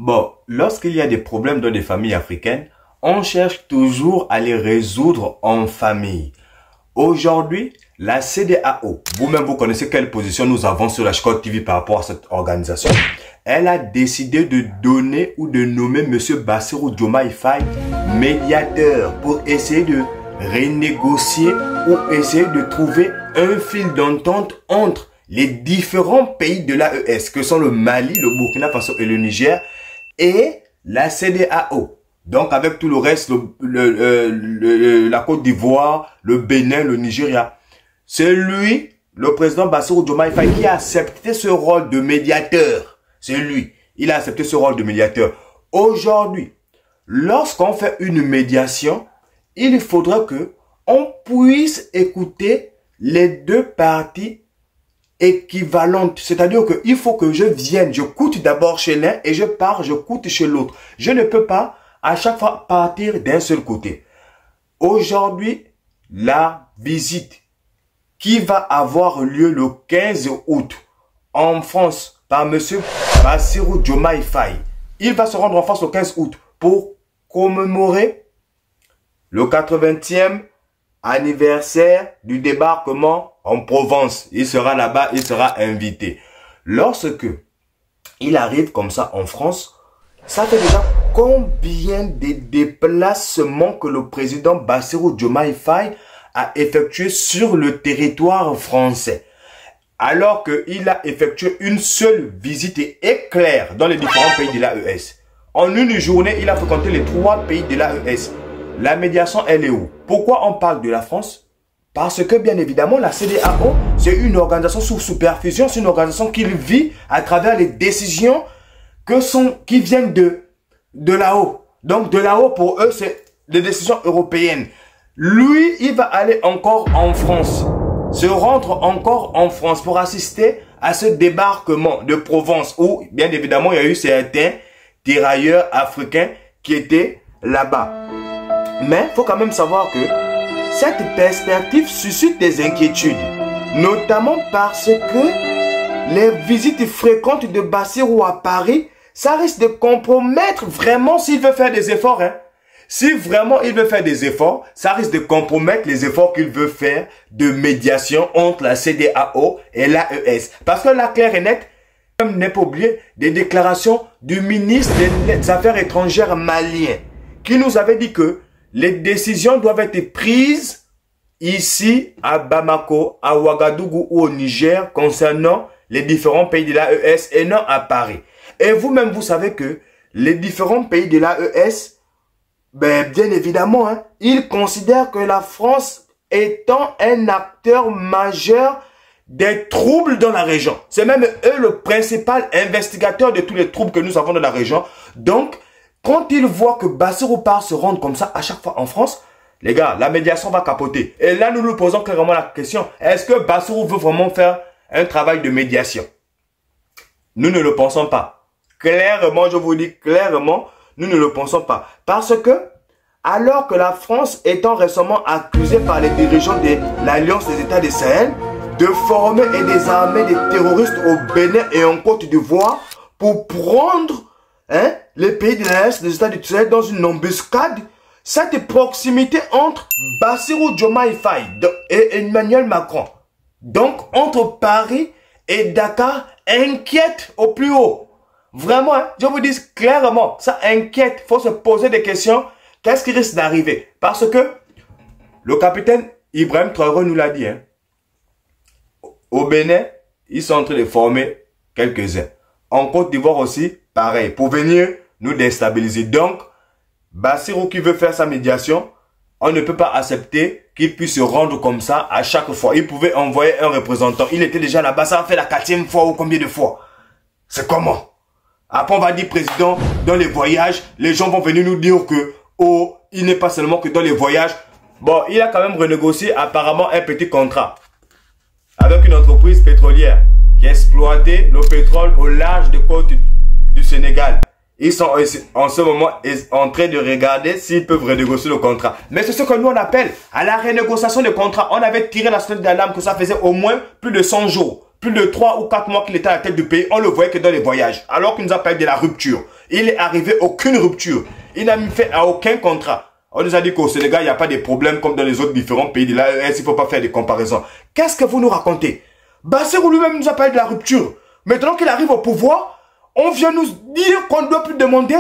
Bon, lorsqu'il y a des problèmes dans des familles africaines, on cherche toujours à les résoudre en famille. Aujourd'hui, la CEDEAO, vous-même vous connaissez quelle position nous avons sur la Chicotte TV par rapport à cette organisation. Elle a décidé de donner ou de nommer M. Bassirou Diomaye Faye médiateur pour essayer de renégocier ou essayer de trouver un fil d'entente entre les différents pays de l'AES, que sont le Mali, le Burkina Faso et le Niger, et la CEDEAO. Donc avec tout le reste, la Côte d'Ivoire, le Bénin, le Nigeria. C'est lui, le président Bassirou Diomaye Faye, qui a accepté ce rôle de médiateur. C'est lui. Il a accepté ce rôle de médiateur. Aujourd'hui, lorsqu'on fait une médiation, il faudra que on puisse écouter les deux parties équivalentes. C'est-à-dire qu'il faut que je vienne, je coûte d'abord chez l'un et je pars, je coûte chez l'autre. Je ne peux pas à chaque fois partir d'un seul côté. Aujourd'hui, la visite qui va avoir lieu le 15 août en France par M. Bassirou Diomaye Faye. Il va se rendre en France le 15 août pour commémorer le 80e anniversaire du débarquement en Provence. Il sera là-bas, il sera invité. Lorsque il arrive comme ça en France, ça fait déjà combien de déplacements que le président Bassirou Diomaye Faye a effectué sur le territoire français? Alors qu'il a effectué une seule visite éclair dans les différents pays de l'AES. En une journée, il a fréquenté les 3 pays de l'AES. La médiation, elle est où? Pourquoi on parle de la France? Parce que, bien évidemment, la CEDEAO, c'est une organisation sous supervision, c'est une organisation qui vit à travers les décisions qui viennent de là-haut. Donc, de là-haut, pour eux, c'est des décisions européennes. Lui, il va aller encore en France, se rendre encore en France pour assister à ce débarquement de Provence où, bien évidemment, il y a eu certains tirailleurs africains qui étaient là-bas. Mais il faut quand même savoir que cette perspective suscite des inquiétudes, notamment parce que les visites fréquentes de Bassirou à Paris, ça risque de compromettre vraiment s'il veut faire des efforts. Si vraiment il veut faire des efforts, ça risque de compromettre les efforts qu'il veut faire de médiation entre la CEDEAO et l'AES. Parce que là, clair et net, comme n'est pas oublié, des déclarations du ministre des Affaires étrangères malien, qui nous avait dit que les décisions doivent être prises ici à Bamako, à Ouagadougou ou au Niger concernant les différents pays de l'AES et non à Paris. Et vous-même, vous savez que les différents pays de l'AES, bien évidemment, ils considèrent que la France étant un acteur majeur des troubles dans la région. C'est même eux le principal investigateur de tous les troubles que nous avons dans la région. Donc, quand ils voient que Bassirou part se rendre comme ça à chaque fois en France, les gars, la médiation va capoter. Et là, nous nous posons clairement la question, est-ce que Bassirou veut vraiment faire un travail de médiation? Nous ne le pensons pas. Clairement, je vous dis clairement, nous ne le pensons pas. Parce que, alors que la France étant récemment accusée par les dirigeants de l'Alliance des États du Sahel de former et désarmer des terroristes au Bénin et en Côte d'Ivoire pour prendre les pays de l'Est des États du Sahel dans une embuscade, cette proximité entre Bassirou Diomaye Faye et Emmanuel Macron, donc entre Paris et Dakar, inquiète au plus haut. Vraiment, je vous dis clairement, ça inquiète. Il faut se poser des questions. Qu'est-ce qui risque d'arriver? Parce que le capitaine Ibrahim Traoré nous l'a dit. Au Bénin, ils sont en train de former quelques-uns. En Côte d'Ivoire aussi, pareil, pour venir nous déstabiliser. Donc, Bassirou qui veut faire sa médiation, on ne peut pas accepter qu'il puisse se rendre comme ça à chaque fois. Il pouvait envoyer un représentant. Il était déjà là-bas. Ça a fait la 4e fois ou combien de fois? C'est comment? Après, on va dire président, dans les voyages, les gens vont venir nous dire que, oh, il n'est pas seulement que dans les voyages. Bon, il a quand même renégocié apparemment un petit contrat avec une entreprise pétrolière qui exploitait le pétrole au large des côtes du Sénégal. Ils sont en ce moment en train de regarder s'ils peuvent renégocier le contrat. Mais c'est ce que nous on appelle à la renégociation des contrats. On avait tiré la sonnette d'alarme que ça faisait au moins plus de 100 jours. plus de 3 ou 4 mois qu'il était à la tête du pays, on le voyait que dans les voyages. Alors qu'il nous a parlé de la rupture. Il est arrivé aucune rupture. Il n'a mis fait à aucun contrat. On nous a dit qu'au Sénégal, il n'y a pas de problème comme dans les autres différents pays de l'AES, il ne faut pas faire des comparaisons. Qu'est-ce que vous nous racontez? Bassirou lui-même nous a parlé de la rupture. Maintenant qu'il arrive au pouvoir, on vient nous dire qu'on ne doit plus demander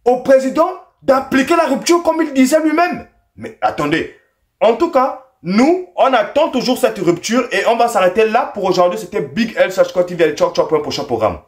au président d'appliquer la rupture comme il disait lui-même. Mais attendez, en tout cas, nous, on attend toujours cette rupture et on va s'arrêter là pour aujourd'hui. C'était Big L, Sachko TV, ciao ciao pour un prochain programme.